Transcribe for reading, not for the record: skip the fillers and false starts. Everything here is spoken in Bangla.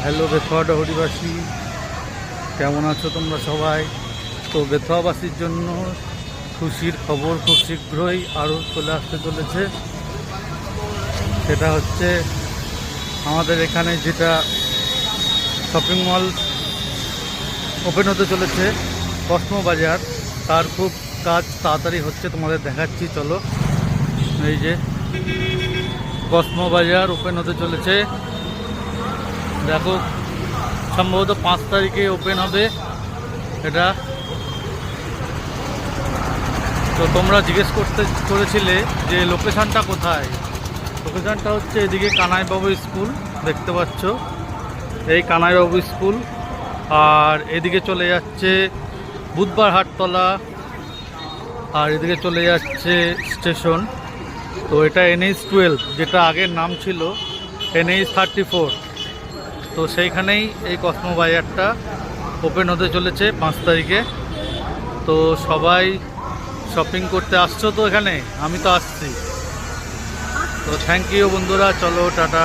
হ্যালো বেথুয়া ডহরিবাসী, কেমন আছো তোমরা সবাই? তো বেথুয়াবাসীর জন্য খুশির খবর খুব শীঘ্রই আরও চলে আসতে চলেছে। সেটা হচ্ছে আমাদের এখানে যেটা শপিং মল ওপেন হতে চলেছে কসমো বাজার, তার খুব কাজ তাড়াতাড়ি হচ্ছে, তোমাদের দেখাচ্ছি চলো। এই যে কসমো বাজার ওপেন হতে চলেছে, দেখো সম্ভবত 5 তারিখে ওপেন হবে এটা। তো তোমরা জিজ্ঞেস করেছিলে যে লোকেশানটা কোথায়। লোকেশানটা হচ্ছে এদিকে কানাইবাবু স্কুল, দেখতে পাচ্ছ এই কানাইবাবু স্কুল, আর এদিকে চলে যাচ্ছে বুধবার হাটতলা, আর এদিকে চলে যাচ্ছে স্টেশন। তো এটা NH-12, যেটা আগের নাম ছিল NH-34। তো সেইখানেই এই কসমো বাজারটা ওপেন হতে চলেছে 5 তারিখে। তো সবাই শপিং করতে আসছো তো এখানে? আমি তো আসছি। তো থ্যাংক ইউ বন্ধুরা, চলো টাটা।